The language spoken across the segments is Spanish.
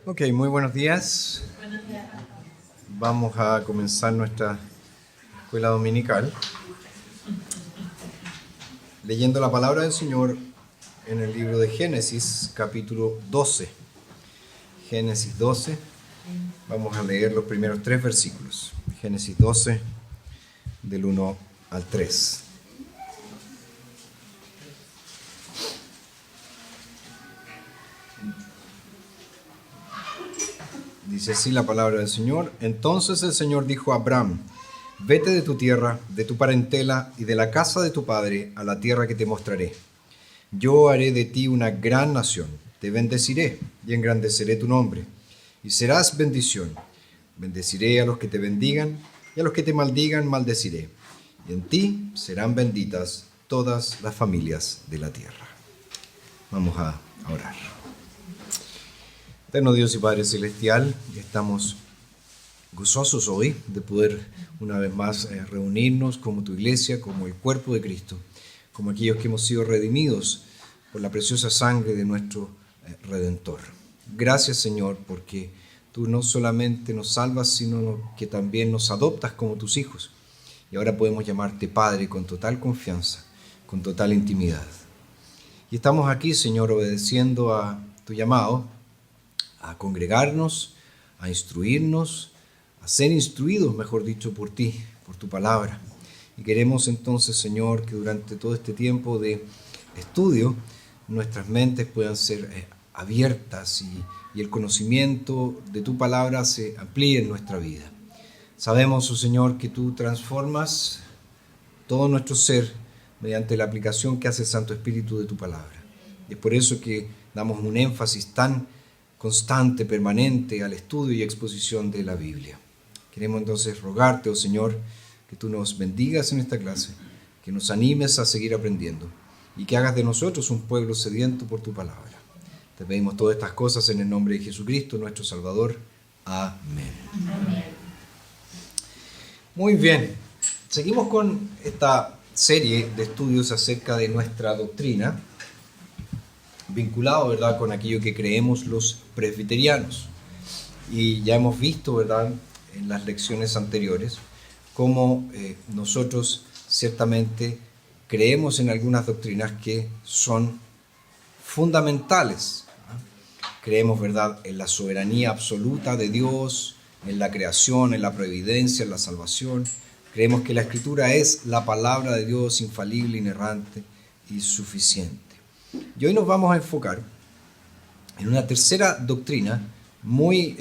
Ok, muy buenos días. Vamos a comenzar nuestra escuela dominical leyendo la palabra del Señor en el libro de Génesis, capítulo 12. Génesis 12, vamos a leer los primeros 3 versículos. Génesis 12, del 1 al 3. Dice así la palabra del Señor. Entonces el Señor dijo a Abraham: vete de tu tierra, de tu parentela y de la casa de tu padre a la tierra que te mostraré. Yo haré de ti una gran nación, te bendeciré y engrandeceré tu nombre, y serás bendición. Bendeciré a los que te bendigan, y a los que te maldigan maldeciré, y en ti serán benditas todas las familias de la tierra. Vamos a orar. Eterno Dios y Padre Celestial, estamos gozosos hoy de poder una vez más reunirnos como tu iglesia, como el cuerpo de Cristo, como aquellos que hemos sido redimidos por la preciosa sangre de nuestro Redentor. Gracias, Señor, porque tú no solamente nos salvas, sino que también nos adoptas como tus hijos. Y ahora podemos llamarte Padre con total confianza, con total intimidad. Y estamos aquí, Señor, obedeciendo a tu llamado, a congregarnos, a instruirnos, a ser instruidos, mejor dicho, por ti, por tu palabra. Y queremos entonces, Señor, que durante todo este tiempo de estudio, nuestras mentes puedan ser abiertas y el conocimiento de tu palabra se amplíe en nuestra vida. Sabemos, oh Señor, que tú transformas todo nuestro ser mediante la aplicación que hace el Santo Espíritu de tu palabra. Y es por eso que damos un énfasis tan constante, permanente al estudio y exposición de la Biblia. Queremos entonces rogarte, oh Señor, que tú nos bendigas en esta clase, que nos animes a seguir aprendiendo y que hagas de nosotros un pueblo sediento por tu palabra. Te pedimos todas estas cosas en el nombre de Jesucristo, nuestro Salvador. Amén. Amén. Muy bien, seguimos con esta serie de estudios acerca de nuestra doctrina, vinculado, ¿verdad?, con aquello que creemos los presbiterianos. Y ya hemos visto, ¿verdad?, en las lecciones anteriores, cómo nosotros ciertamente creemos en algunas doctrinas que son fundamentales. Creemos, ¿verdad?, en la soberanía absoluta de Dios, en la creación, en la providencia, en la salvación. Creemos que la Escritura es la palabra de Dios infalible, inerrante y suficiente. Y hoy nos vamos a enfocar en una tercera doctrina muy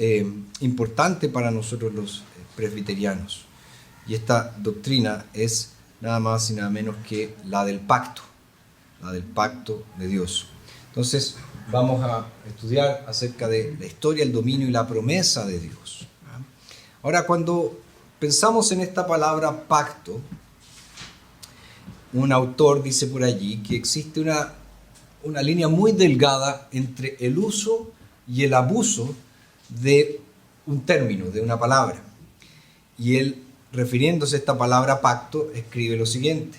importante para nosotros los presbiterianos. Y esta doctrina es nada más y nada menos que la del pacto de Dios. Entonces vamos a estudiar acerca de la historia, el dominio y la promesa de Dios. Ahora, cuando pensamos en esta palabra pacto, un autor dice por allí que existe una línea muy delgada entre el uso y el abuso de un término, de una palabra. Y él, refiriéndose a esta palabra pacto, escribe lo siguiente: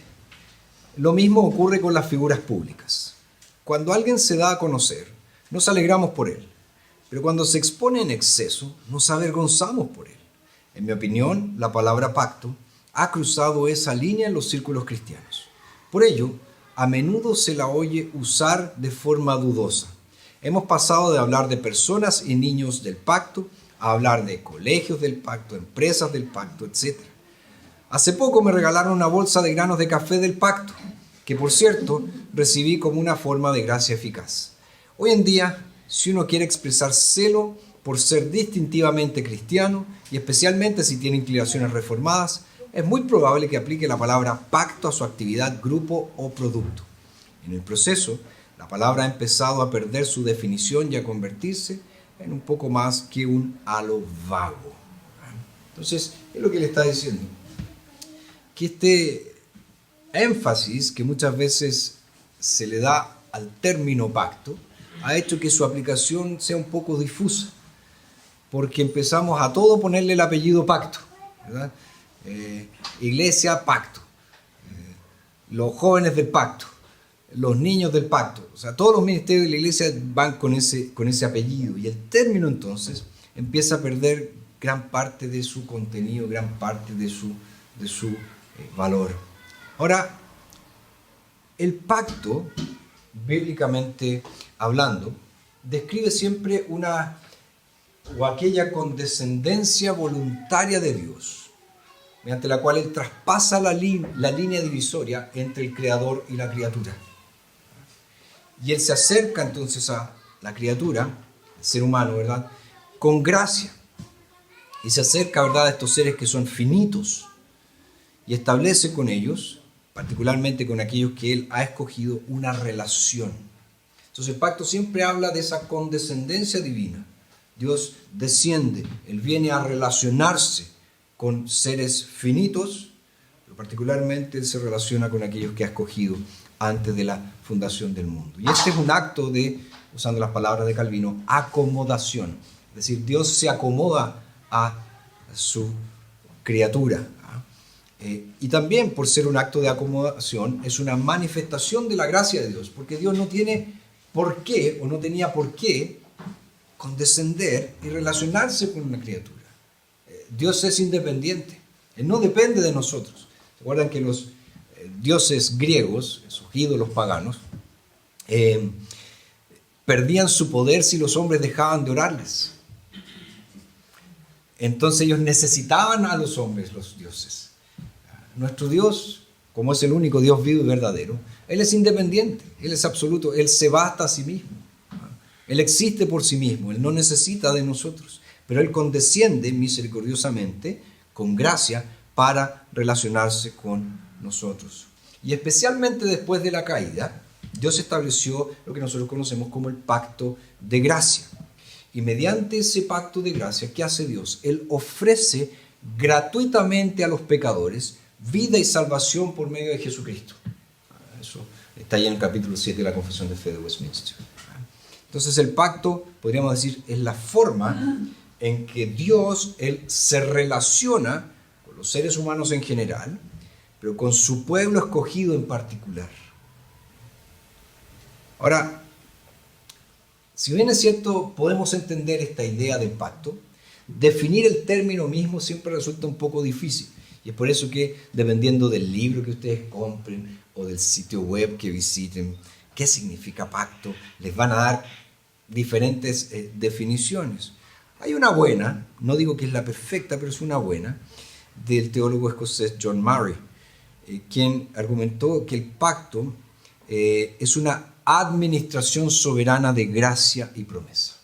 lo mismo ocurre con las figuras públicas. Cuando alguien se da a conocer, nos alegramos por él, pero cuando se expone en exceso, nos avergonzamos por él. En mi opinión, la palabra pacto ha cruzado esa línea en los círculos cristianos. Por ello, a menudo se la oye usar de forma dudosa. Hemos pasado de hablar de personas y niños del pacto a hablar de colegios del pacto, empresas del pacto, etc. Hace poco me regalaron una bolsa de granos de café del pacto, que por cierto recibí como una forma de gracia eficaz. Hoy en día, si uno quiere expresar celo por ser distintivamente cristiano, y especialmente si tiene inclinaciones reformadas, es muy probable que aplique la palabra pacto a su actividad, grupo o producto. En el proceso, la palabra ha empezado a perder su definición y a convertirse en un poco más que un halo vago. Entonces, es lo que le está diciendo. Que este énfasis que muchas veces se le da al término pacto ha hecho que su aplicación sea un poco difusa, porque empezamos a todo ponerle el apellido pacto, ¿verdad? Iglesia, pacto. Los jóvenes del pacto, los niños del pacto. O sea, todos los ministerios de la iglesia van con ese apellido. Y el término entonces empieza a perder gran parte de su contenido, gran parte de su valor. Ahora, el pacto, bíblicamente hablando, describe siempre una o aquella condescendencia voluntaria de Dios, mediante la cual Él traspasa la línea divisoria entre el Creador y la criatura. Y Él se acerca entonces a la criatura, el ser humano, ¿verdad?, con gracia. Y se acerca, ¿verdad?, a estos seres que son finitos y establece con ellos, particularmente con aquellos que Él ha escogido, una relación. Entonces el pacto siempre habla de esa condescendencia divina. Dios desciende, Él viene a relacionarse con seres finitos, pero particularmente Él se relaciona con aquellos que ha escogido antes de la fundación del mundo. Y este es un acto de, usando las palabras de Calvino, acomodación. Es decir, Dios se acomoda a su criatura. Y también, por ser un acto de acomodación, es una manifestación de la gracia de Dios, porque Dios no tiene por qué, o no tenía por qué, condescender y relacionarse con una criatura. Dios es independiente, Él no depende de nosotros. ¿Se acuerdan que los dioses griegos, esos ídolos paganos, perdían su poder si los hombres dejaban de orarles? Entonces ellos necesitaban a los hombres, los dioses. Nuestro Dios, como es el único Dios vivo y verdadero, Él es independiente, Él es absoluto, Él se basta a sí mismo. Él existe por sí mismo, Él no necesita de nosotros, pero Él condesciende misericordiosamente, con gracia, para relacionarse con nosotros. Y especialmente después de la caída, Dios estableció lo que nosotros conocemos como el pacto de gracia. Y mediante ese pacto de gracia, ¿qué hace Dios? Él ofrece gratuitamente a los pecadores vida y salvación por medio de Jesucristo. Eso está ahí en el capítulo 7 de la Confesión de Fe de Westminster. Entonces el pacto, podríamos decir, es la forma en que Dios, Él se relaciona con los seres humanos en general, pero con su pueblo escogido en particular. Ahora, si bien es cierto, podemos entender esta idea del pacto, definir el término mismo siempre resulta un poco difícil. Y es por eso que, dependiendo del libro que ustedes compren o del sitio web que visiten, ¿qué significa pacto?, les van a dar diferentes definiciones. Hay una buena, no digo que es la perfecta, pero es una buena, del teólogo escocés John Murray, quien argumentó que el pacto es una administración soberana de gracia y promesa.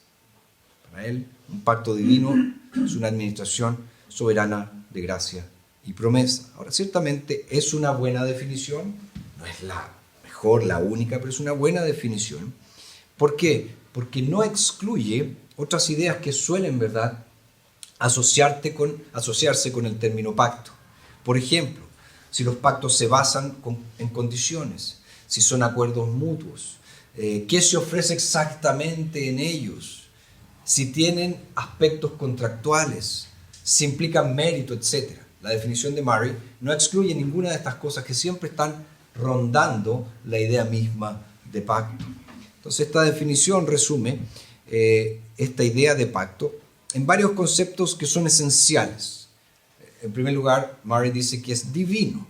Para él, un pacto divino es una administración soberana de gracia y promesa. Ahora, ciertamente es una buena definición, no es la mejor, la única, pero es una buena definición. ¿Por qué? Porque no excluye otras ideas que suelen, ¿verdad?, asociarse con el término pacto. Por ejemplo, si los pactos se basan en condiciones, si son acuerdos mutuos, qué se ofrece exactamente en ellos, si tienen aspectos contractuales, si implican mérito, etc. La definición de Murray no excluye ninguna de estas cosas que siempre están rondando la idea misma de pacto. Entonces esta definición resume esta idea de pacto en varios conceptos que son esenciales. En primer lugar, Murray dice que es divino.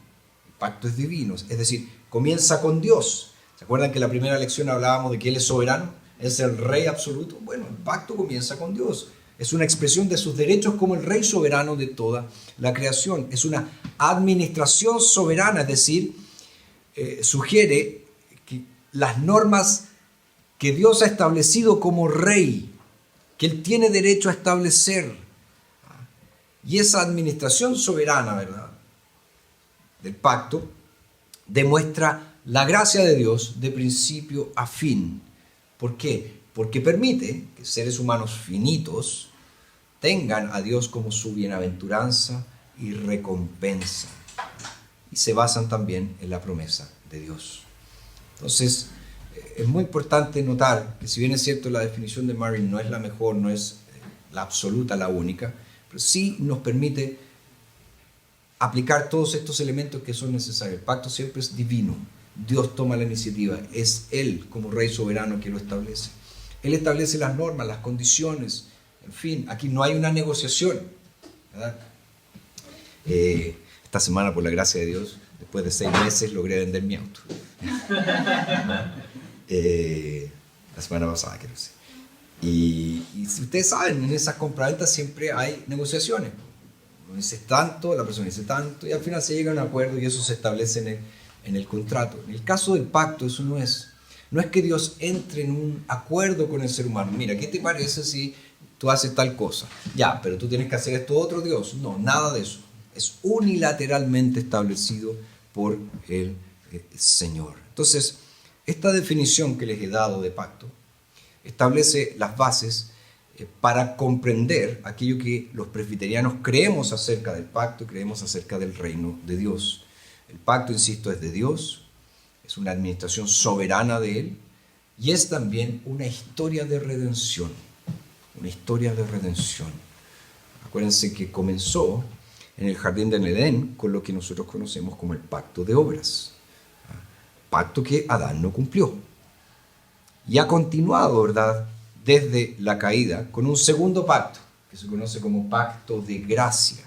El pacto es divino, es decir, comienza con Dios. ¿Se acuerdan que en la primera lección hablábamos de que Él es soberano? Es el rey absoluto. Bueno, el pacto comienza con Dios. Es una expresión de sus derechos como el rey soberano de toda la creación. Es una administración soberana, es decir, sugiere que las normas que Dios ha establecido como rey, que Él tiene derecho a establecer. Y esa administración soberana, ¿verdad?, del pacto, demuestra la gracia de Dios de principio a fin. ¿Por qué? Porque permite que seres humanos finitos tengan a Dios como su bienaventuranza y recompensa. Y se basan también en la promesa de Dios. Entonces, es muy importante notar que si bien es cierto la definición de Martin no es la mejor, no es la absoluta, la única, pero sí nos permite aplicar todos estos elementos que son necesarios. El pacto siempre es divino. Dios toma la iniciativa. Es Él, como Rey soberano, que lo establece. Él establece las normas, las condiciones. En fin, aquí no hay una negociación, ¿verdad? Esta semana, por la gracia de Dios, después de 6 meses, logré vender mi auto. La semana pasada, quiero decir. Y si ustedes saben, en esas compraventas siempre hay negociaciones. Uno dice tanto, la persona dice tanto, y al final se llega a un acuerdo y eso se establece en el contrato. En el caso del pacto, eso no es. No es que Dios entre en un acuerdo con el ser humano. Mira, ¿qué te parece si tú haces tal cosa? Ya, pero tú tienes que hacer esto otro, Dios. No, nada de eso. Es unilateralmente establecido por el Señor. Entonces, esta definición que les he dado de pacto establece las bases para comprender aquello que los presbiterianos creemos acerca del pacto y creemos acerca del reino de Dios. El pacto, insisto, es de Dios, es una administración soberana de Él y es también una historia de redención. Una historia de redención. Acuérdense que comenzó en el jardín del Edén con lo que nosotros conocemos como el pacto de obras. Pacto que Adán no cumplió. Y ha continuado, ¿verdad?, desde la caída con un segundo pacto que se conoce como pacto de gracia.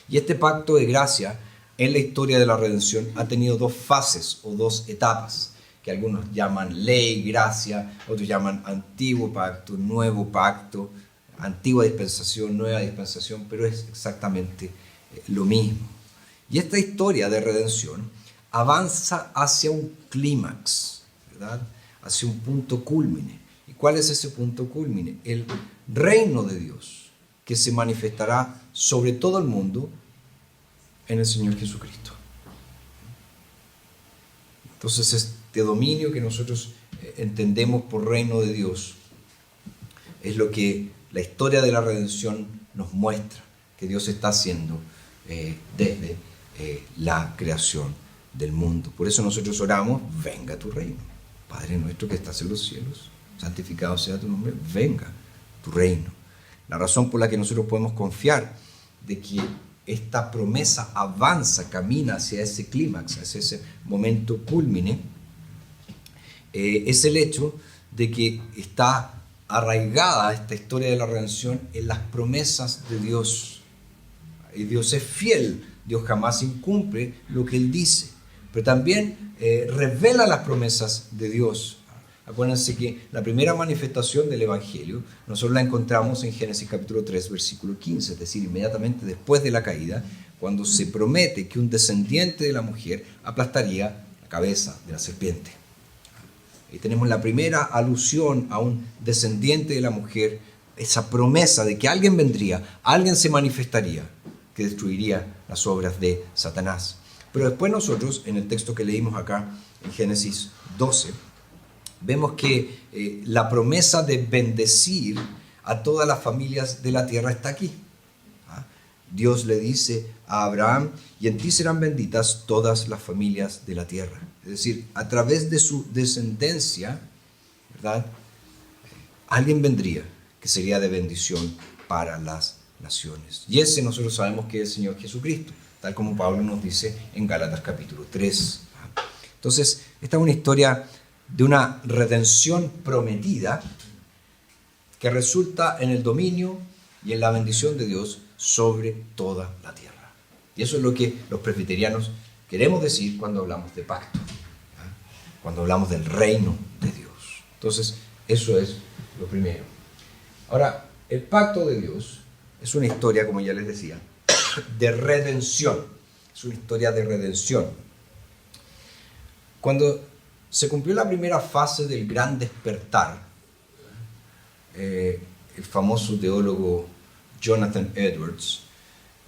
Y este pacto de gracia en la historia de la redención ha tenido 2 fases o 2 etapas que algunos llaman ley, gracia, otros llaman antiguo pacto, nuevo pacto, antigua dispensación, nueva dispensación, pero es exactamente lo mismo. Y esta historia de redención avanza hacia un clímax, ¿verdad?, hacia un punto cúlmine. ¿Y cuál es ese punto cúlmine? El reino de Dios, que se manifestará sobre todo el mundo en el Señor Jesucristo. Entonces, este dominio que nosotros entendemos por reino de Dios es lo que la historia de la redención nos muestra que Dios está haciendo desde la creación del mundo. Por eso nosotros oramos: venga tu reino. Padre nuestro que estás en los cielos, santificado sea tu nombre, venga tu reino. La razón por la que nosotros podemos confiar de que esta promesa avanza, camina hacia ese clímax, hacia ese momento cúlmine, es el hecho de que está arraigada esta historia de la redención en las promesas de Dios. Y Dios es fiel, Dios jamás incumple lo que Él dice, pero también revela las promesas de Dios. Acuérdense que la primera manifestación del Evangelio nosotros la encontramos en Génesis capítulo 3, versículo 15, es decir, inmediatamente después de la caída, cuando se promete que un descendiente de la mujer aplastaría la cabeza de la serpiente. Y tenemos la primera alusión a un descendiente de la mujer, esa promesa de que alguien vendría, alguien se manifestaría, que destruiría las obras de Satanás. Pero después nosotros, en el texto que leímos acá, en Génesis 12, vemos que la promesa de bendecir a todas las familias de la tierra está aquí. Dios le dice a Abraham: y en ti serán benditas todas las familias de la tierra. Es decir, a través de su descendencia, ¿verdad?, alguien vendría que sería de bendición para las naciones. Y ese nosotros sabemos que es el Señor Jesucristo, tal como Pablo nos dice en Gálatas capítulo 3. Entonces, esta es una historia de una redención prometida que resulta en el dominio y en la bendición de Dios sobre toda la tierra. Y eso es lo que los presbiterianos queremos decir cuando hablamos de pacto, cuando hablamos del reino de Dios. Entonces, eso es lo primero. Ahora, el pacto de Dios es una historia, como ya les decía, de redención. Es una historia de redención. Cuando se cumplió la primera fase del gran despertar, el famoso teólogo Jonathan Edwards,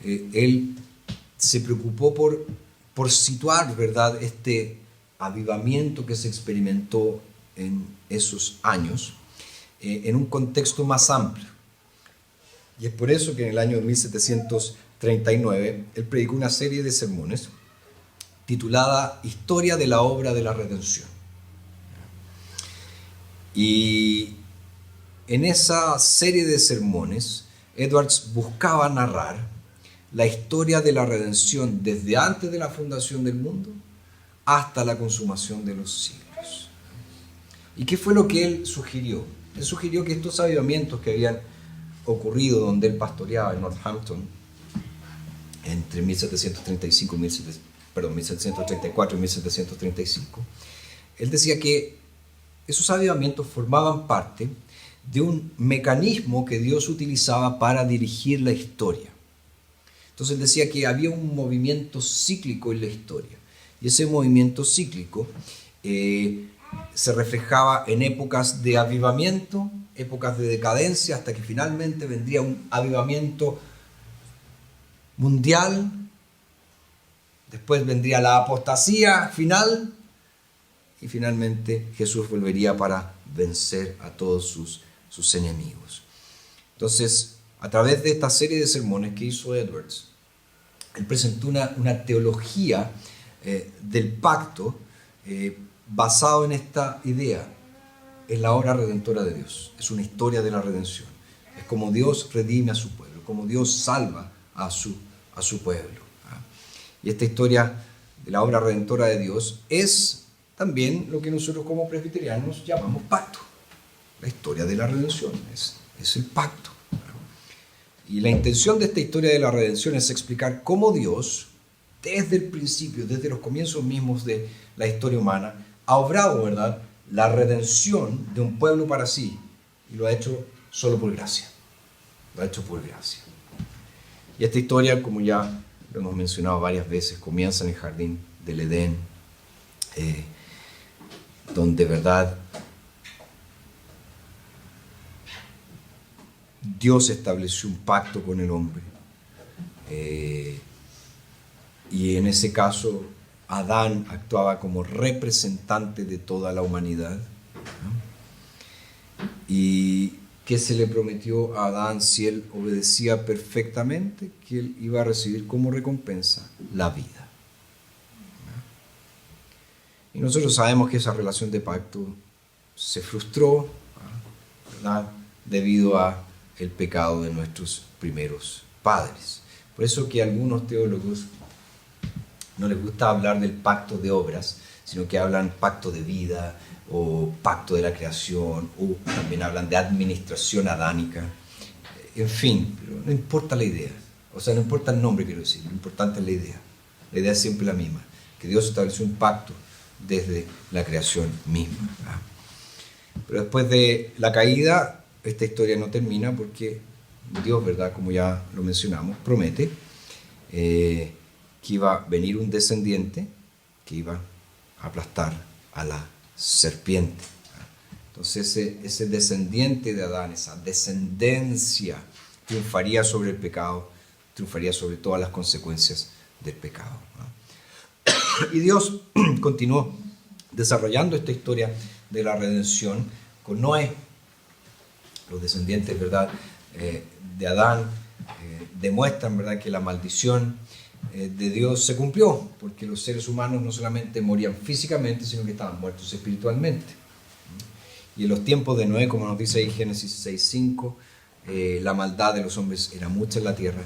él se preocupó por situar, ¿verdad?, este avivamiento que se experimentó en esos años en un contexto más amplio. Y es por eso que en el año 1739 él predicó una serie de sermones titulada Historia de la obra de la redención. Y en esa serie de sermones, Edwards buscaba narrar la historia de la redención desde antes de la fundación del mundo hasta la consumación de los siglos. ¿Y qué fue lo que él sugirió? Él sugirió que estos avivamientos que habían ocurrido donde él pastoreaba en Northampton entre 1734 y 1735, él decía que esos avivamientos formaban parte de un mecanismo que Dios utilizaba para dirigir la historia. Entonces él decía que había un movimiento cíclico en la historia, y ese movimiento cíclico se reflejaba en épocas de avivamiento, épocas de decadencia, hasta que finalmente vendría un avivamiento mundial, después vendría la apostasía final, y finalmente Jesús volvería para vencer a todos sus enemigos. Entonces, a través de esta serie de sermones que hizo Edwards, él presentó una teología del pacto basado en esta idea, en la obra redentora de Dios. Es una historia de la redención. Es como Dios redime a su pueblo, como Dios salva a su pueblo. Y esta historia de la obra redentora de Dios es también lo que nosotros como presbiterianos llamamos pacto. La historia de la redención es el pacto. Y la intención de esta historia de la redención es explicar cómo Dios, desde el principio, desde los comienzos mismos de la historia humana, ha obrado, ¿verdad?, la redención de un pueblo para sí, y lo ha hecho solo por gracia. Lo ha hecho por gracia. Y esta historia, como ya lo hemos mencionado varias veces, comienza en el jardín del Edén, donde, ¿verdad?, Dios estableció un pacto con el hombre. Y en ese caso, Adán actuaba como representante de toda la humanidad. ¿No? ¿Y qué se le prometió a Adán si él obedecía perfectamente? Que él iba a recibir como recompensa la vida. ¿No? Y nosotros sabemos que esa relación de pacto se frustró, ¿verdad?, debido a el pecado de nuestros primeros padres. Por eso que a algunos teólogos no les gusta hablar del pacto de obras, sino que hablan pacto de vida o pacto de la creación, o también hablan de administración adánica. En fin, pero no importa la idea, o sea, no importa el nombre, quiero decir, lo importante es la idea. La idea es siempre la misma, que Dios estableció un pacto desde la creación misma. ¿Verdad? Pero después de la caída, esta historia no termina porque Dios, ¿verdad?, como ya lo mencionamos, promete que iba a venir un descendiente que iba a aplastar a la serpiente. Entonces ese descendiente de Adán, esa descendencia, triunfaría sobre el pecado, triunfaría sobre todas las consecuencias del pecado. Y Dios continuó desarrollando esta historia de la redención con Noé. Los descendientes, ¿verdad?, de Adán demuestran, ¿verdad?, que la maldición de Dios se cumplió, porque los seres humanos no solamente morían físicamente, sino que estaban muertos espiritualmente. Y en los tiempos de Noé, como nos dice ahí Génesis 6:5, la maldad de los hombres era mucha en la tierra,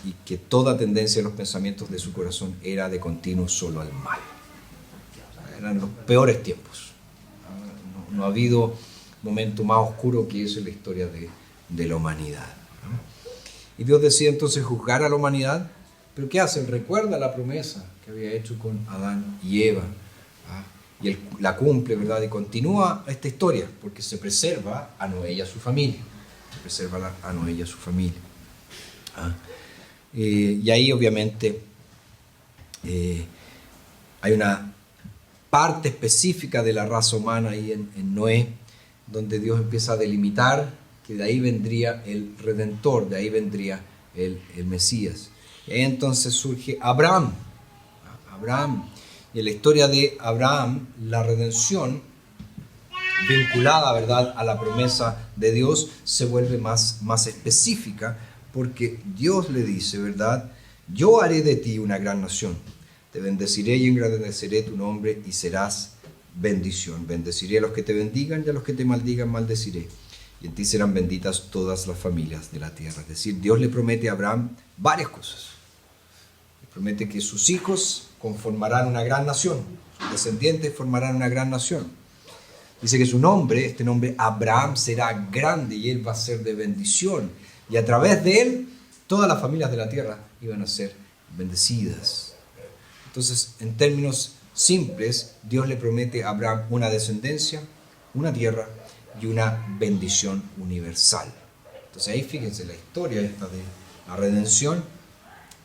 y que toda tendencia de los pensamientos de su corazón era de continuo solo al mal. O sea, eran los peores tiempos. No ha habido momento más oscuro que eso en la historia de la humanidad. Y Dios decide entonces juzgar a la humanidad, pero ¿qué hace? Él recuerda la promesa que había hecho con Adán y Eva, y él la cumple, ¿verdad? Y continúa esta historia, porque se preserva a Noé y a su familia. Se preserva a Noé y a su familia. Y ahí obviamente hay una parte específica de la raza humana ahí en Noé, donde Dios empieza a delimitar que de ahí vendría el Redentor, de ahí vendría el Mesías. Y ahí entonces surge Abraham. Y en la historia de Abraham, la redención vinculada, ¿verdad?, a la promesa de Dios se vuelve más específica, porque Dios le dice, ¿verdad?, yo haré de ti una gran nación, te bendeciré y engrandeceré tu nombre y serás bendición. Bendeciré a los que te bendigan y a los que te maldigan maldeciré. Y en ti serán benditas todas las familias de la tierra. Es decir, Dios le promete a Abraham varias cosas. Le promete que sus hijos conformarán una gran nación, sus descendientes formarán una gran nación. Dice que su nombre, este nombre Abraham, será grande y él va a ser de bendición. Y a través de él, todas las familias de la tierra iban a ser bendecidas. Entonces, en términos simples, Dios le promete a Abraham una descendencia, una tierra y una bendición universal. Entonces ahí fíjense, la historia esta de la redención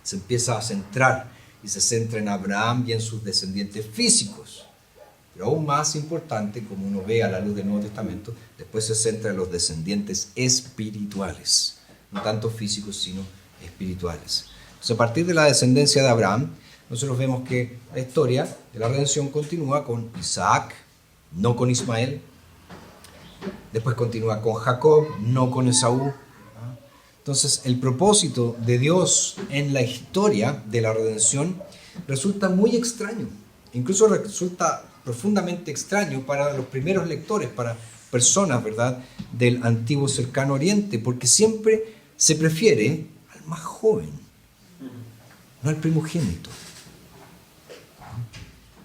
se empieza a centrar y se centra en Abraham y en sus descendientes físicos. Pero aún más importante, como uno ve a la luz del Nuevo Testamento, después se centra en los descendientes espirituales, no tanto físicos, sino espirituales. Entonces, a partir de la descendencia de Abraham, nosotros vemos que la historia de la redención continúa con Isaac, no con Ismael. Después continúa con Jacob, no con Esaú. Entonces, el propósito de Dios en la historia de la redención resulta muy extraño. Incluso resulta profundamente extraño para los primeros lectores, para personas, ¿verdad?, del antiguo cercano oriente, porque siempre se prefiere al más joven, no al primogénito.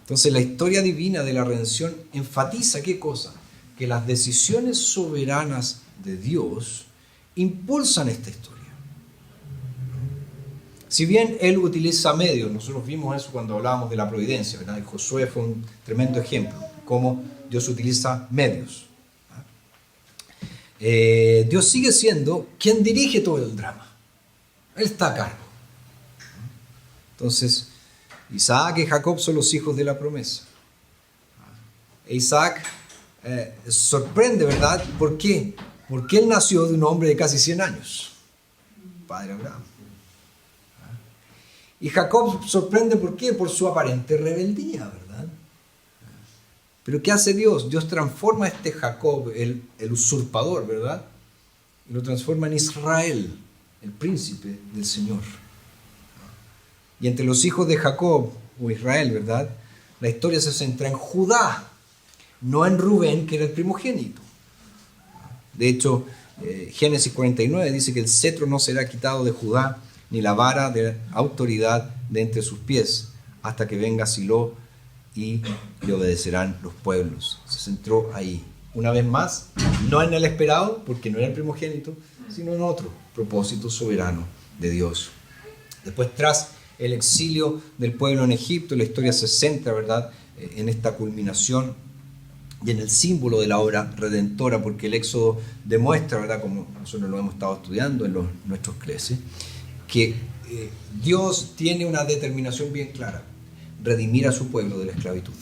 Entonces la historia divina de la redención enfatiza ¿qué cosa? Que las decisiones soberanas de Dios impulsan esta historia. Si bien Él utiliza medios, nosotros vimos eso cuando hablábamos de la providencia, ¿verdad? Y Josué fue un tremendo ejemplo, cómo Dios utiliza medios. Dios sigue siendo quien dirige todo el drama. Él está a cargo. Entonces, Isaac y Jacob son los hijos de la promesa. E Isaac sorprende, ¿verdad? ¿Por qué? Porque él nació de un hombre de casi 100 años, padre Abraham. Y Jacob sorprende, ¿por qué? Por su aparente rebeldía, ¿verdad? Pero ¿qué hace Dios? Dios transforma a este Jacob, el usurpador, ¿verdad? Y lo transforma en Israel, el príncipe del Señor. Y entre los hijos de Jacob, o Israel, ¿verdad?, la historia se centra en Judá, no en Rubén, que era el primogénito. De hecho, Génesis 49 dice que el cetro no será quitado de Judá, ni la vara de autoridad de entre sus pies, hasta que venga Silo y le obedecerán los pueblos. Se centró ahí. Una vez más, no en el esperado, porque no era el primogénito, sino en otro propósito soberano de Dios. Después, tras el exilio del pueblo en Egipto, la historia se centra, ¿verdad?, en esta culminación y en el símbolo de la obra redentora, porque el Éxodo demuestra, ¿verdad?, como nosotros lo hemos estado estudiando en nuestros clases, que Dios tiene una determinación bien clara: redimir a su pueblo de la esclavitud.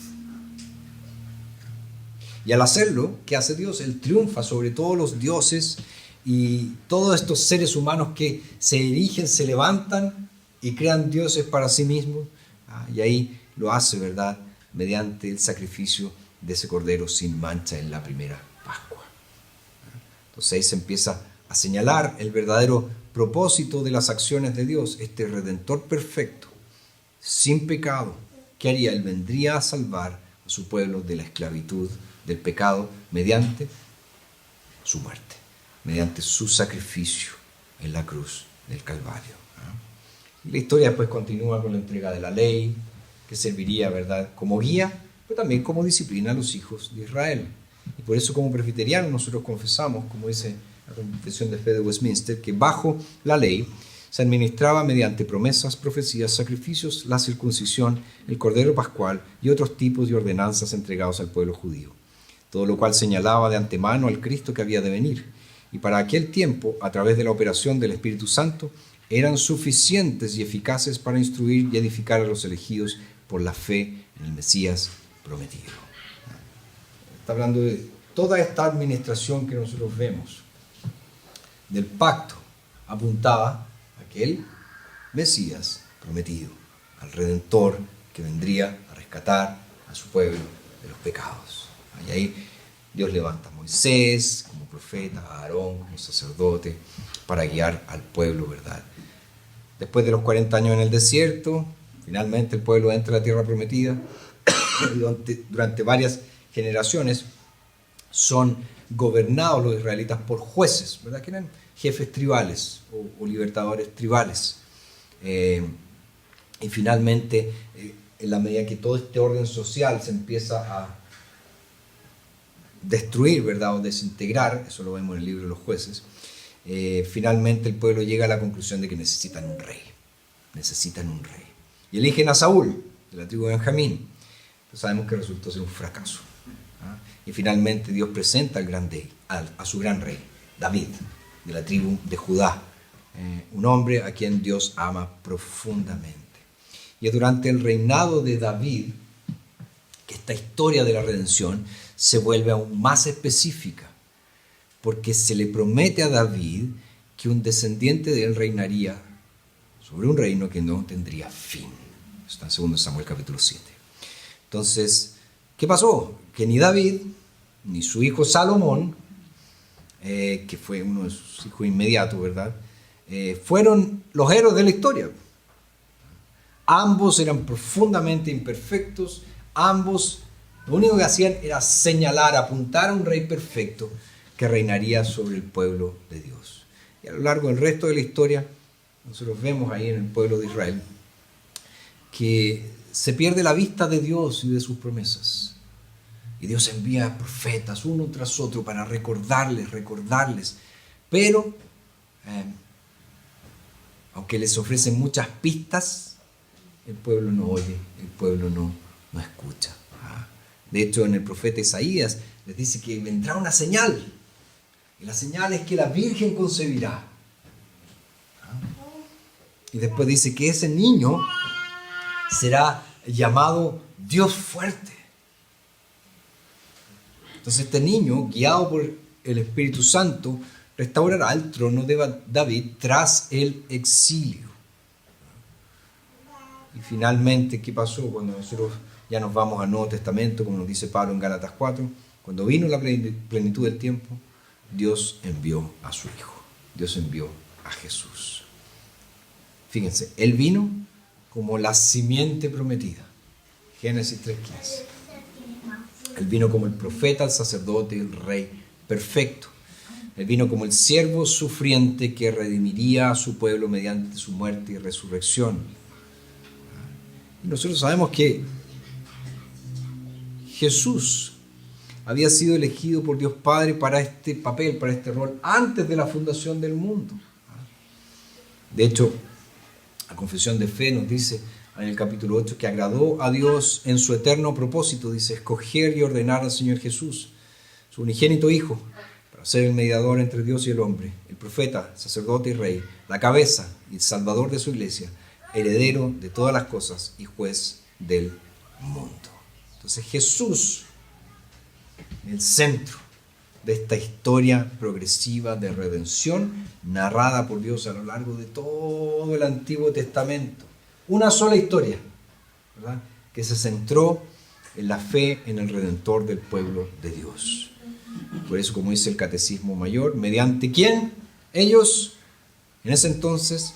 Y al hacerlo, ¿qué hace Dios? Él triunfa sobre todos los dioses y todos estos seres humanos que se erigen, se levantan y crean dioses para sí mismos. Y ahí lo hace, ¿verdad?, mediante el sacrificio de ese cordero sin mancha en la primera Pascua. Entonces ahí se empieza a señalar el verdadero propósito de las acciones de Dios, este Redentor perfecto, sin pecado. ¿Qué haría? Él vendría a salvar a su pueblo de la esclavitud, del pecado, mediante su muerte, mediante su sacrificio en la cruz del Calvario. Y la historia después continúa con la entrega de la ley, que serviría, ¿verdad?, como guía, pero también como disciplina a los hijos de Israel. Y por eso, como presbiterianos, nosotros confesamos, como dice la Confesión de Fe de Westminster, que bajo la ley se administraba mediante promesas, profecías, sacrificios, la circuncisión, el cordero pascual y otros tipos de ordenanzas entregados al pueblo judío, todo lo cual señalaba de antemano al Cristo que había de venir. Y para aquel tiempo, a través de la operación del Espíritu Santo, eran suficientes y eficaces para instruir y edificar a los elegidos por la fe en el Mesías prometido. Está hablando de toda esta administración que nosotros vemos del pacto, apuntaba a aquel Mesías prometido, al Redentor que vendría a rescatar a su pueblo de los pecados. Y ahí Dios levanta a Moisés como profeta, a Aarón como sacerdote, para guiar al pueblo, ¿verdad? Después de los 40 años en el desierto, finalmente el pueblo entra a la tierra prometida. Durante varias generaciones son gobernados los israelitas por jueces, ¿verdad? Que eran jefes tribales o libertadores tribales. Y finalmente, en la medida que todo este orden social se empieza a destruir, ¿verdad? O desintegrar, eso lo vemos en el libro de los jueces, finalmente el pueblo llega a la conclusión de que necesitan un rey. Necesitan un rey. Y eligen a Saúl, de la tribu de Benjamín. Pero sabemos que resultó ser un fracaso. Y finalmente Dios presenta al gran rey, a su gran rey, David, de la tribu de Judá. Un hombre a quien Dios ama profundamente. Y es durante el reinado de David que esta historia de la redención se vuelve aún más específica, porque se le promete a David que un descendiente de él reinaría sobre un reino que no tendría fin. Está en 2 Samuel capítulo 7. Entonces, ¿qué pasó? Que ni David, ni su hijo Salomón, que fue uno de sus hijos inmediatos, ¿verdad? Fueron los héroes de la historia. Ambos eran profundamente imperfectos, ambos lo único que hacían era señalar, apuntar a un rey perfecto que reinaría sobre el pueblo de Dios. Y a lo largo del resto de la historia, nosotros vemos ahí en el pueblo de Israel que se pierde la vista de Dios y de sus promesas. Y Dios envía profetas uno tras otro para recordarles. Pero, aunque les ofrecen muchas pistas, el pueblo no oye, el pueblo no escucha. De hecho, en el profeta Isaías les dice que vendrá una señal. Y la señal es que la Virgen concebirá. Y después dice que ese niño será llamado Dios fuerte. Entonces este niño, guiado por el Espíritu Santo, restaurará el trono de David tras el exilio. Y finalmente, ¿qué pasó cuando nosotros ya nos vamos al Nuevo Testamento, como nos dice Pablo en Gálatas 4? Cuando vino la plenitud del tiempo, Dios envió a su Hijo. Dios envió a Jesús. Fíjense, Él vino como la simiente prometida. Génesis 3:15. Él vino como el profeta, el sacerdote, el rey perfecto. Él vino como el siervo sufriente que redimiría a su pueblo mediante su muerte y resurrección. Y nosotros sabemos que Jesús había sido elegido por Dios Padre para este papel, para este rol, antes de la fundación del mundo. De hecho, la confesión de fe nos dice en el capítulo 8 que agradó a Dios en su eterno propósito, dice, escoger y ordenar al Señor Jesús, su unigénito Hijo, para ser el mediador entre Dios y el hombre, el profeta, sacerdote y rey, la cabeza y el salvador de su iglesia, heredero de todas las cosas y juez del mundo. Entonces Jesús, el centro de esta historia progresiva de redención narrada por Dios a lo largo de todo el Antiguo Testamento. Una sola historia, ¿verdad?, que se centró en la fe en el Redentor del pueblo de Dios. Por eso, como dice el Catecismo Mayor, mediante quien ellos en ese entonces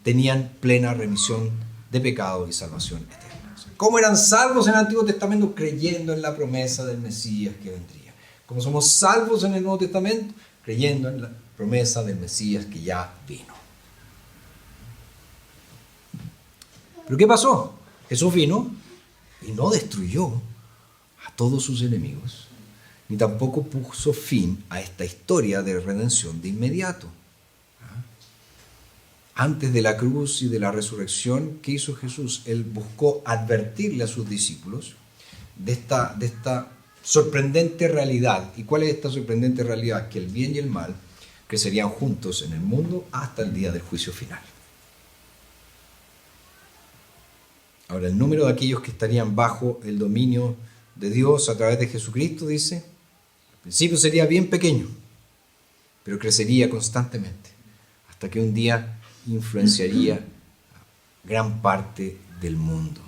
tenían plena remisión de pecado y salvación eterna. O sea, ¿cómo eran salvos en el Antiguo Testamento? Creyendo en la promesa del Mesías que vendría. ¿Cómo somos salvos en el Nuevo Testamento? Creyendo en la promesa del Mesías que ya vino. ¿Pero qué pasó? Jesús vino y no destruyó a todos sus enemigos, ni tampoco puso fin a esta historia de redención de inmediato. Antes de la cruz y de la resurrección, ¿qué hizo Jesús? Él buscó advertirle a sus discípulos de esta sorprendente realidad. ¿Y cuál es esta sorprendente realidad? Que el bien y el mal crecerían juntos en el mundo hasta el día del juicio final. Ahora, el número de aquellos que estarían bajo el dominio de Dios a través de Jesucristo, dice, al principio sería bien pequeño, pero crecería constantemente, hasta que un día influenciaría gran parte del mundo.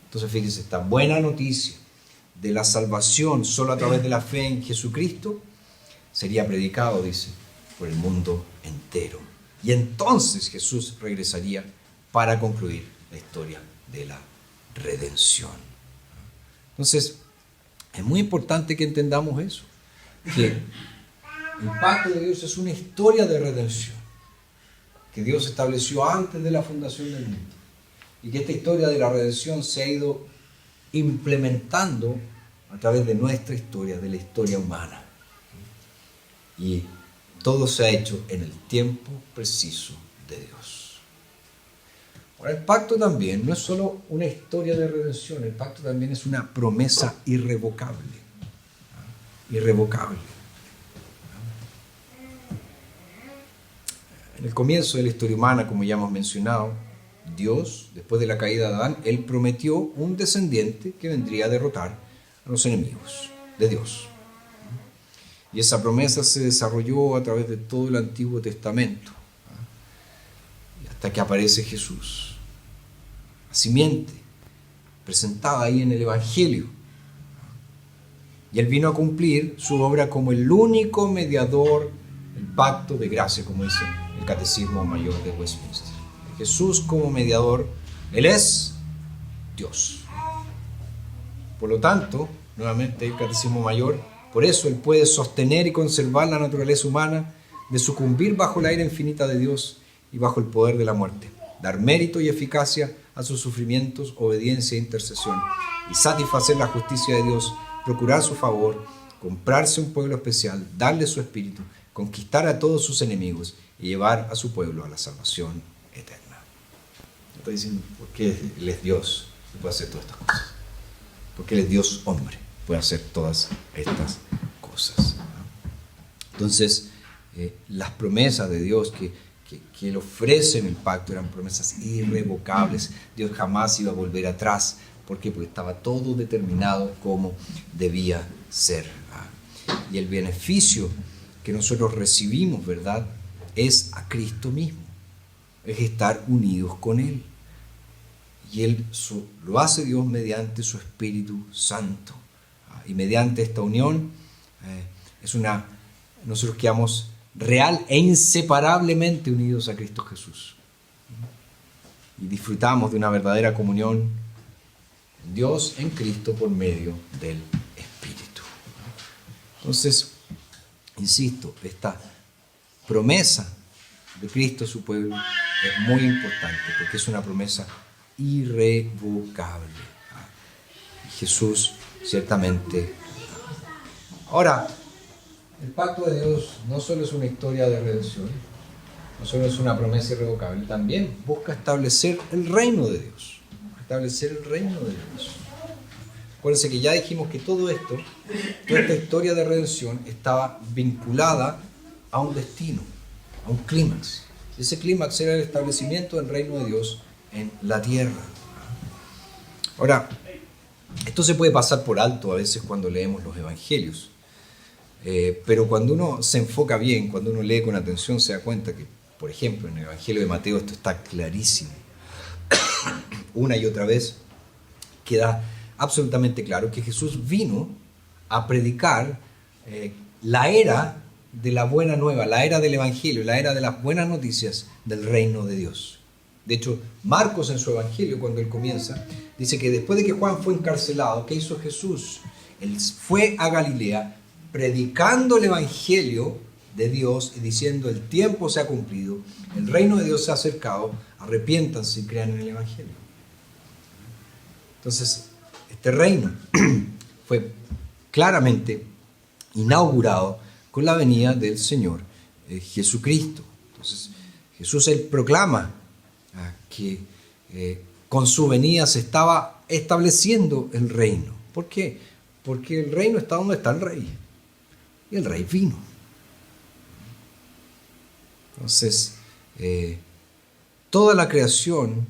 Entonces, fíjense, esta buena noticia de la salvación solo a través de la fe en Jesucristo sería predicado, dice, por el mundo entero. Y entonces Jesús regresaría para concluir la historia de la redención. Entonces, Es muy importante que entendamos eso, que el pacto de Dios es una historia de redención que Dios estableció antes de la fundación del mundo, y que esta historia de la redención se ha ido implementando a través de nuestra historia, de la historia humana, y todo se ha hecho en el tiempo preciso de Dios. Ahora, el pacto también no es solo una historia de redención, el pacto también es una promesa irrevocable. Irrevocable. En el comienzo de la historia humana, como ya hemos mencionado, Dios, después de la caída de Adán, Él prometió un descendiente que vendría a derrotar a los enemigos de Dios. Y esa promesa se desarrolló a través de todo el Antiguo Testamento, hasta que aparece Jesús, la simiente presentada ahí en el Evangelio. Y Él vino a cumplir su obra como el único mediador, el pacto de gracia, como dice el Catecismo Mayor de Westminster. Jesús como mediador, Él es Dios. Por lo tanto, nuevamente el Catecismo Mayor, por eso Él puede sostener y conservar la naturaleza humana de sucumbir bajo la ira infinita de Dios y bajo el poder de la muerte, dar mérito y eficacia a sus sufrimientos, obediencia e intercesión, y satisfacer la justicia de Dios, procurar su favor, comprarse un pueblo especial, darle su espíritu, conquistar a todos sus enemigos y llevar a su pueblo a la salvación eterna. Estoy diciendo, porque Él es Dios y puede hacer todas estas cosas. Porque Él es Dios hombre, puede hacer todas estas cosas. Entonces, las promesas de Dios que Él ofrece en el pacto eran promesas irrevocables. Dios jamás iba a volver atrás. ¿Por qué? Porque estaba todo determinado como debía ser. Y el beneficio que nosotros recibimos, ¿verdad?, es a Cristo mismo. Es estar unidos con Él. Y lo hace Dios mediante su Espíritu Santo. Y mediante esta unión, nosotros quedamos real e inseparablemente unidos a Cristo Jesús. Y disfrutamos de una verdadera comunión en Dios, en Cristo, por medio del Espíritu. Entonces, insisto, esta promesa de Cristo a su pueblo es muy importante porque es una promesa irrevocable. Y Jesús ciertamente. Ahora, el pacto de Dios no solo es una historia de redención, no solo es una promesa irrevocable, también busca establecer el reino de Dios. Establecer el reino de Dios. Acuérdense que ya dijimos que todo esto, toda esta historia de redención estaba vinculada a un destino, a un clímax. Ese clímax era el establecimiento del reino de Dios en la tierra. Ahora, esto se puede pasar por alto a veces cuando leemos los evangelios, pero cuando uno se enfoca bien, cuando uno lee con atención, se da cuenta que, por ejemplo, en el Evangelio de Mateo esto está clarísimo. Una y otra vez queda absolutamente claro que Jesús vino a predicar la era de la buena nueva, la era del Evangelio, la era de las buenas noticias del reino de Dios. De hecho, Marcos en su Evangelio, cuando él comienza, dice que después de que Juan fue encarcelado, ¿qué hizo Jesús? Él fue a Galilea predicando el Evangelio de Dios y diciendo: el tiempo se ha cumplido, el reino de Dios se ha acercado, arrepiéntanse y crean en el Evangelio. Entonces, este reino fue claramente inaugurado con la venida del Señor Jesucristo. Entonces, Jesús él proclama que con su venida se estaba estableciendo el reino. ¿Por qué? Porque el reino está donde está el rey. Y el rey vino. Entonces, toda la creación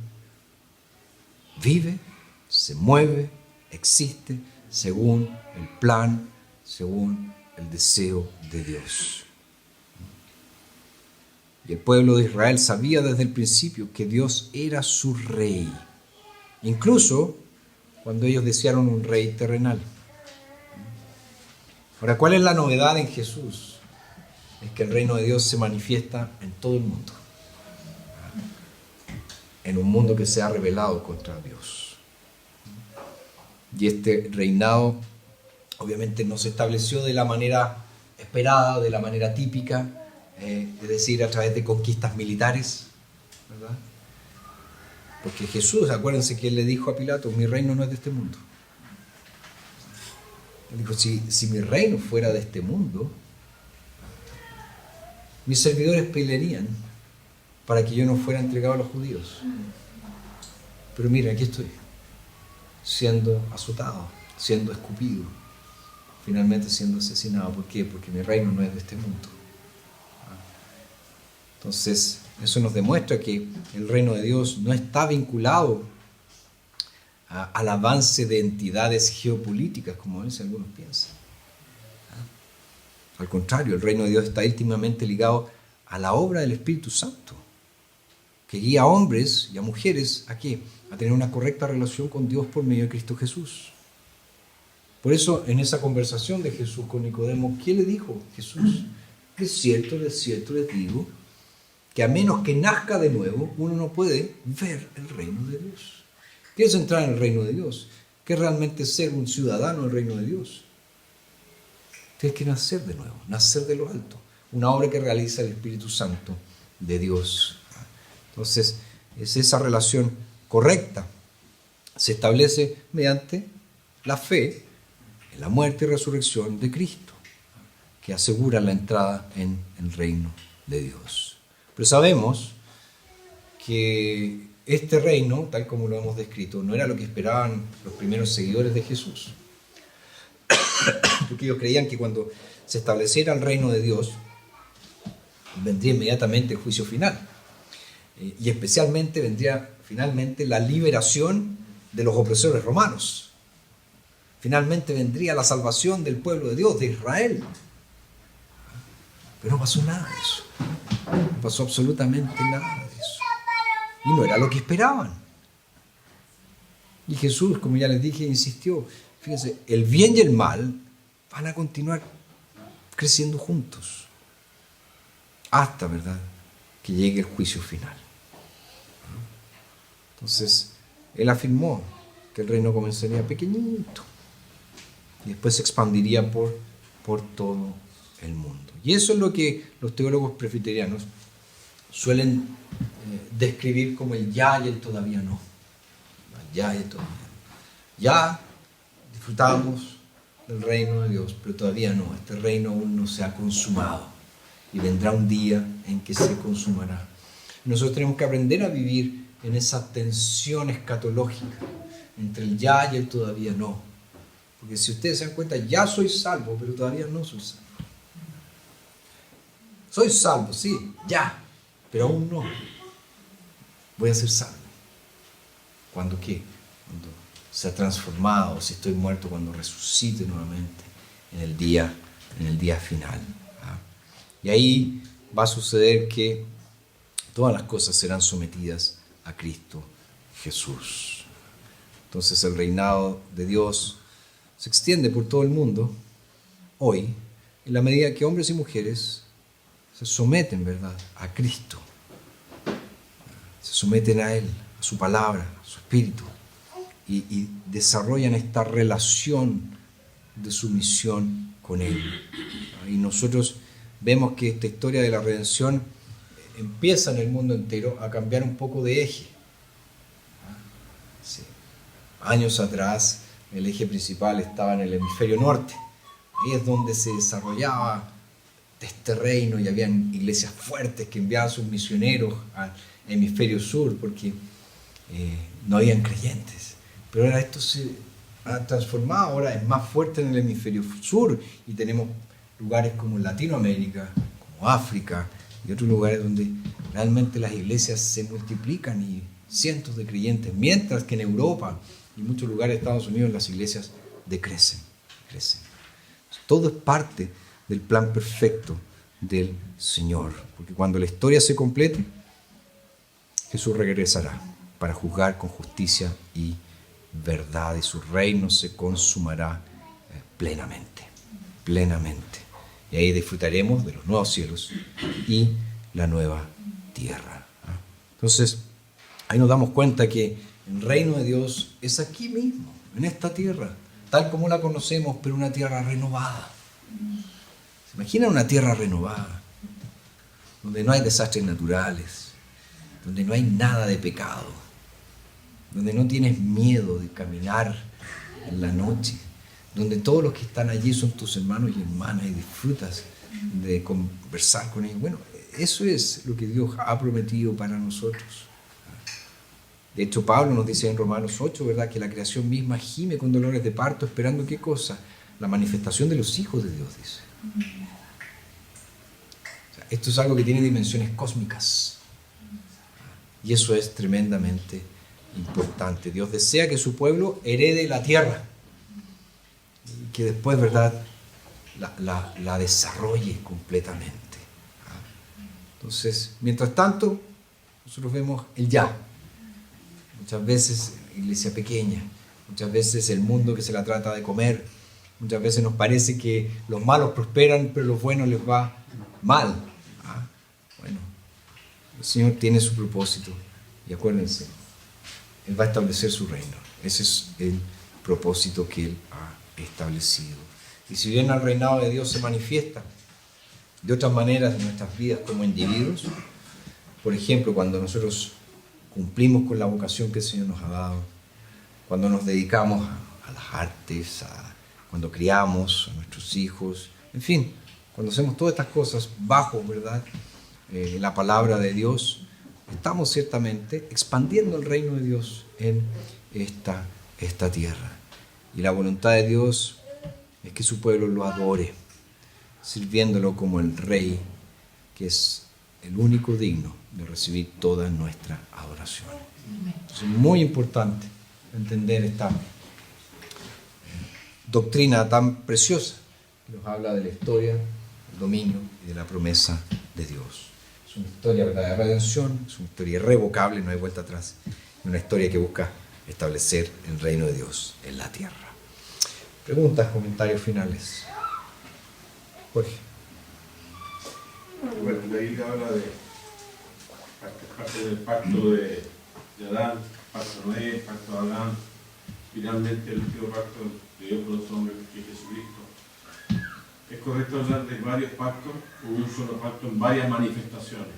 vive, se mueve, existe según el plan, según el deseo de Dios. Y el pueblo de Israel sabía desde el principio que Dios era su rey, incluso cuando ellos desearon un rey terrenal. Ahora, ¿cuál es la novedad en Jesús? Es que el reino de Dios se manifiesta en todo el mundo, en un mundo que se ha rebelado contra Dios. Y este reinado Obviamente no se estableció de la manera esperada, de la manera típica, es decir, a través de conquistas militares, ¿verdad? Porque Jesús, acuérdense que él le dijo a Pilato, mi reino no es de este mundo. Él dijo, si mi reino fuera de este mundo, mis servidores pelearían para que yo no fuera entregado a los judíos. Pero mira, aquí estoy, siendo azotado, siendo escupido, finalmente siendo asesinado. ¿Por qué? Porque mi reino no es de este mundo. Entonces, eso nos demuestra que el reino de Dios no está vinculado al avance de entidades geopolíticas, como a veces algunos piensan. Al contrario, el reino de Dios está íntimamente ligado a la obra del Espíritu Santo, que guía a hombres y a mujeres ¿a qué? A tener una correcta relación con Dios por medio de Cristo Jesús. Por eso, en esa conversación de Jesús con Nicodemo, ¿qué le dijo Jesús? De cierto les digo, que a menos que nazca de nuevo, uno no puede ver el reino de Dios. ¿Qué es entrar en el reino de Dios? ¿Qué es realmente ser un ciudadano del reino de Dios? Tienes que nacer de nuevo, nacer de lo alto. Una obra que realiza el Espíritu Santo de Dios. Entonces, es esa relación correcta. Se establece mediante la fe en la muerte y resurrección de Cristo, que asegura la entrada en el reino de Dios. Pero sabemos que este reino, tal como lo hemos descrito, no era lo que esperaban los primeros seguidores de Jesús. Porque ellos creían que cuando se estableciera el reino de Dios, vendría inmediatamente el juicio final. Y especialmente vendría finalmente la liberación de los opresores romanos. Finalmente vendría la salvación del pueblo de Dios, de Israel. Pero no pasó nada de eso. No pasó absolutamente nada de eso. Y no era lo que esperaban. Y Jesús, como ya les dije, insistió. Fíjense, el bien y el mal van a continuar creciendo juntos. Hasta, ¿verdad?, que llegue el juicio final. Entonces, él afirmó que el reino comenzaría pequeñito y después se expandiría por todo el mundo. Y eso es lo que los teólogos presbiterianos suelen describir como el ya y el todavía no. Ya y el todavía no. Ya disfrutamos del reino de Dios, pero todavía no. Este reino aún no se ha consumado y vendrá un día en que se consumará. Nosotros tenemos que aprender a vivir en esa tensión escatológica entre el ya y el todavía no. Porque si ustedes se dan cuenta, ya soy salvo, pero todavía no soy salvo. Soy salvo, sí, ya, pero aún no. Voy a ser salvo. ¿Cuándo qué? Cuando sea transformado, si estoy muerto, cuando resucite nuevamente en el día final. Y ahí va a suceder que todas las cosas serán sometidas a Cristo Jesús. Entonces el reinado de Dios se extiende por todo el mundo hoy, en la medida que hombres y mujeres se someten, ¿verdad?, a Cristo. Se someten a Él, a su palabra, a su espíritu, y desarrollan esta relación de sumisión con Él. Y nosotros vemos que esta historia de la redención empieza en el mundo entero a cambiar un poco de eje. Sí. Años atrás, el eje principal estaba en el hemisferio norte. Ahí es donde se desarrollaba este reino y habían iglesias fuertes que enviaban sus misioneros al hemisferio sur porque no habían creyentes. Pero ahora esto se ha transformado, ahora es más fuerte en el hemisferio sur y tenemos lugares como Latinoamérica, como África y otros lugares donde realmente las iglesias se multiplican y cientos de creyentes, mientras que en Europa y muchos lugares de Estados Unidos las iglesias decrecen. Todo es parte del plan perfecto del Señor, porque cuando la historia se complete, Jesús regresará para juzgar con justicia y verdad, y su reino se consumará plenamente. Y ahí disfrutaremos de los nuevos cielos y la nueva tierra. Entonces, ahí nos damos cuenta que el reino de Dios es aquí mismo, en esta tierra, tal como la conocemos, pero una tierra renovada. ¿Se imagina una tierra renovada? Donde no hay desastres naturales, donde no hay nada de pecado, donde no tienes miedo de caminar en la noche, donde todos los que están allí son tus hermanos y hermanas y disfrutas de conversar con ellos. Bueno, eso es lo que Dios ha prometido para nosotros. De hecho, Pablo nos dice en Romanos 8, ¿verdad?, que la creación misma gime con dolores de parto, esperando ¿qué cosa? La manifestación de los hijos de Dios, dice. O sea, esto es algo que tiene dimensiones cósmicas. Y eso es tremendamente importante. Dios desea que su pueblo herede la tierra. Y que después, ¿verdad?, la desarrolle completamente. Entonces, mientras tanto, nosotros vemos el ya. Muchas veces iglesia pequeña, muchas veces el mundo que se la trata de comer, muchas veces nos parece que los malos prosperan, pero los buenos les va mal. Bueno, el Señor tiene su propósito y acuérdense, Él va a establecer su reino. Ese es el propósito que Él ha establecido. Y si bien el reinado de Dios se manifiesta de otras maneras en nuestras vidas como individuos, por ejemplo, cuando nosotros cumplimos con la vocación que el Señor nos ha dado, cuando nos dedicamos a las artes, cuando criamos a nuestros hijos, en fin, cuando hacemos todas estas cosas bajo, ¿verdad?, la palabra de Dios, estamos ciertamente expandiendo el reino de Dios en esta tierra. Y la voluntad de Dios es que su pueblo lo adore, sirviéndolo como el Rey, que es el único digno de recibir toda nuestra adoración. Es muy importante entender esta doctrina tan preciosa que nos habla de la historia, del dominio y de la promesa de Dios. Es una historia, ¿verdad?, de redención, es una historia irrevocable, no hay vuelta atrás, es una historia que busca establecer el reino de Dios en la tierra. Preguntas, comentarios finales. Jorge. Bueno, la Biblia habla de parte del pacto de Adán, pacto de Noé, pacto de Abraham, finalmente el último pacto de Dios con los hombres, que es Jesucristo. ¿Es correcto hablar de varios pactos o un solo pacto en varias manifestaciones?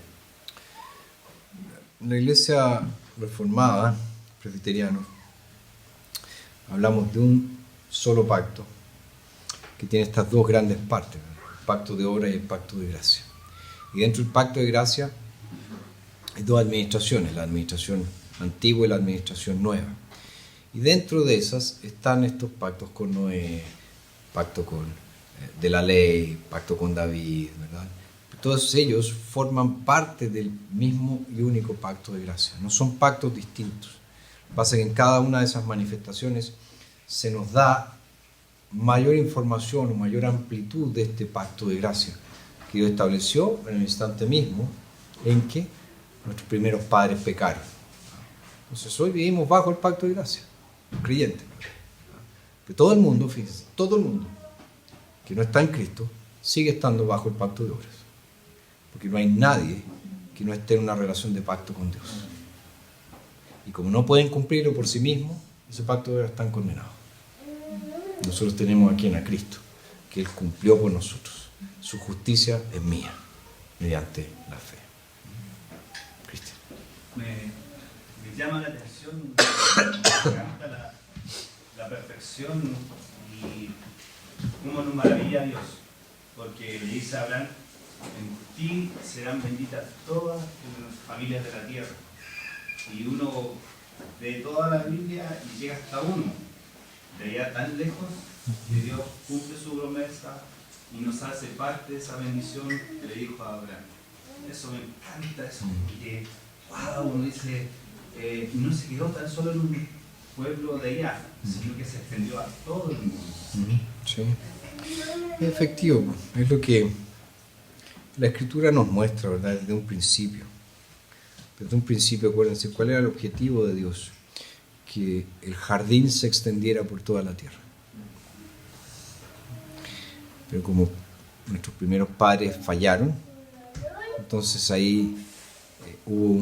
En la iglesia reformada, presbiteriana, hablamos de un solo pacto que tiene estas dos grandes partes, el pacto de obra y el pacto de gracia. Y dentro del pacto de gracia hay dos administraciones, la administración antigua y la administración nueva. Y dentro de esas están estos pactos con Noé, pacto de la ley, pacto con David, ¿verdad? Todos ellos forman parte del mismo y único pacto de gracia, no son pactos distintos. Lo que pasa es que en cada una de esas manifestaciones se nos da mayor información o mayor amplitud de este pacto de gracia que Dios estableció en el instante mismo en que nuestros primeros padres pecaron. Entonces hoy vivimos bajo el pacto de gracia, los creyentes. Que todo el mundo, fíjense, todo el mundo que no está en Cristo sigue estando bajo el pacto de obras. Porque no hay nadie que no esté en una relación de pacto con Dios. Y como no pueden cumplirlo por sí mismos, ese pacto de obras están condenados. Nosotros tenemos aquí a Cristo, que Él cumplió por nosotros. Su justicia es mía, mediante la fe. Cristian. Me llama la atención, me encanta la perfección y cómo nos maravilla Dios. Porque le dice a Abraham, en ti serán benditas todas las familias de la tierra. Y uno ve toda la Biblia y llega hasta uno. De allá tan lejos, que Dios cumple su promesa y nos hace parte de esa bendición que le dijo a Abraham. Eso me encanta, eso, porque wow, uno dice, no se quedó tan solo en un pueblo de allá, sino que se extendió a todo el mundo. Sí, es efectivo, es lo que la Escritura nos muestra, ¿verdad?, desde un principio. Desde un principio, acuérdense, ¿cuál era el objetivo de Dios? Que el jardín se extendiera por toda la tierra. Pero como nuestros primeros padres fallaron, entonces ahí hubo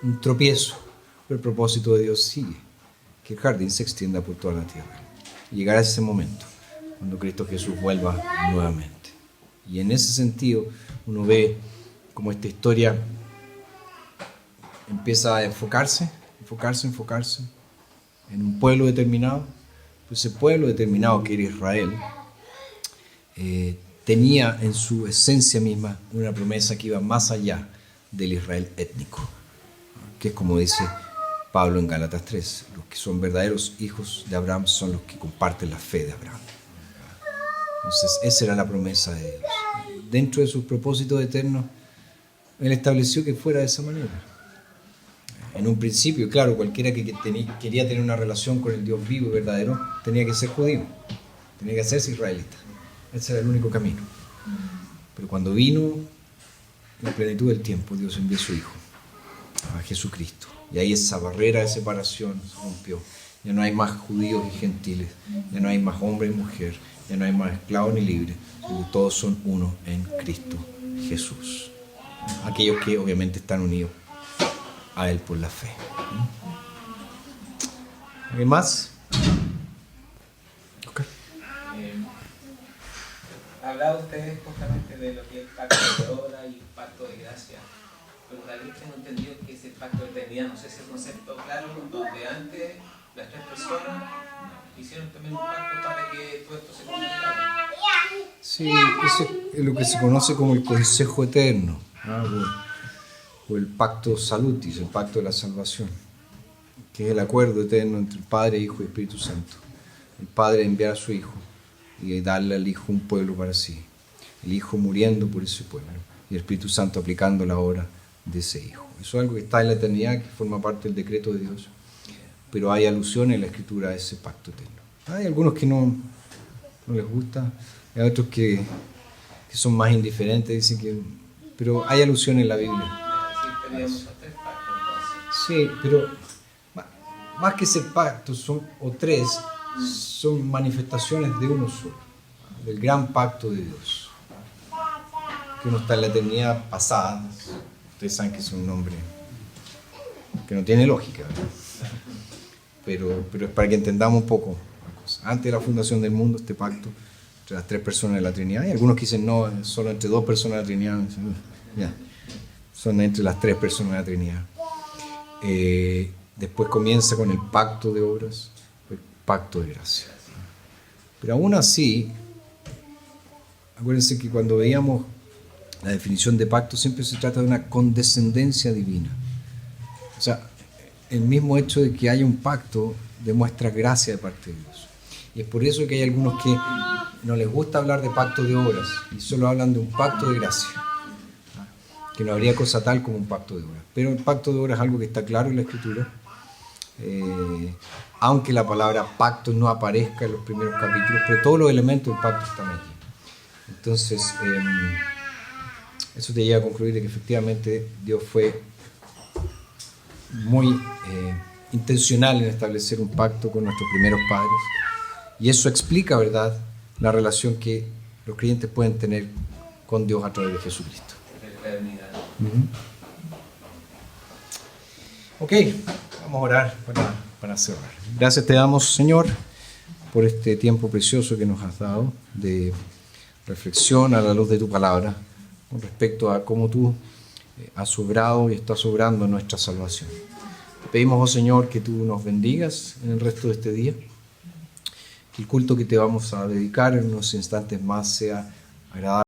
un tropiezo. Pero el propósito de Dios sigue, que el jardín se extienda por toda la tierra. Llegará ese momento, cuando Cristo Jesús vuelva nuevamente. Y en ese sentido, uno ve cómo esta historia empieza a enfocarse en un pueblo determinado. Pues ese pueblo determinado que era Israel tenía en su esencia misma una promesa que iba más allá del Israel étnico, que es como dice Pablo en Gálatas 3, los que son verdaderos hijos de Abraham son los que comparten la fe de Abraham. Entonces esa era la promesa de Dios. Dentro de sus propósitos eternos, Él estableció que fuera de esa manera. En un principio, claro, cualquiera que quería tener una relación con el Dios vivo y verdadero tenía que ser judío, tenía que hacerse israelita. Ese era el único camino. Pero cuando vino la plenitud del tiempo, Dios envió a su Hijo, a Jesucristo. Y ahí esa barrera de separación se rompió. Ya no hay más judíos y gentiles, ya no hay más hombre y mujer, ya no hay más esclavo ni libre, sino que todos son uno en Cristo Jesús. Aquellos que obviamente están unidos a Él por la fe. ¿Alguien más? Okay. Hablaba usted justamente de lo que es el pacto de obra y el pacto de gracia, pero también tengo entendido que es el pacto de eternidad. No sé si es un concepto claro, donde antes las tres personas hicieron también un pacto para que todo esto se concretara. Sí, eso es lo que se conoce como el consejo eterno, o el pacto salutis, el pacto de la salvación, que es el acuerdo eterno entre el Padre, Hijo y Espíritu Santo. El Padre enviar a su Hijo y darle al Hijo un pueblo para sí, el Hijo muriendo por ese pueblo y el Espíritu Santo aplicando la obra de ese Hijo. Eso es algo que está en la eternidad, que forma parte del decreto de Dios, pero hay alusiones en la Escritura a ese pacto eterno. Hay algunos que no les gusta, hay otros que son más indiferentes, dicen que, pero hay alusiones en la Biblia. Sí, pero más que ser pactos o tres, son manifestaciones de uno solo, del gran pacto de Dios, que uno está en la eternidad pasada. Ustedes saben que es un nombre que no tiene lógica, ¿verdad? Pero es para que entendamos un poco la cosa. Antes de la fundación del mundo, este pacto entre las tres personas de la Trinidad, y algunos que dicen no, es solo entre dos personas de la Trinidad, ya, son entre las tres personas de la Trinidad. Después comienza con el pacto de obras, el pacto de gracia. Pero aún así, acuérdense que cuando veíamos la definición de pacto siempre se trata de una condescendencia divina. O sea, el mismo hecho de que haya un pacto demuestra gracia de parte de Dios. Y es por eso que hay algunos que no les gusta hablar de pacto de obras y solo hablan de un pacto de gracia, que no habría cosa tal como un pacto de obras. Pero el pacto de obras es algo que está claro en la Escritura, aunque la palabra pacto no aparezca en los primeros capítulos, pero todos los elementos del pacto están allí. Entonces, eso te lleva a concluir de que efectivamente Dios fue muy intencional en establecer un pacto con nuestros primeros padres, y eso explica, ¿verdad?, la relación que los creyentes pueden tener con Dios a través de Jesucristo. Ok, vamos a orar para cerrar. Gracias te damos, Señor, por este tiempo precioso que nos has dado de reflexión a la luz de tu palabra con respecto a cómo tú has obrado y estás obrando en nuestra salvación. Te pedimos, oh Señor, que tú nos bendigas en el resto de este día, que el culto que te vamos a dedicar en unos instantes más sea agradable.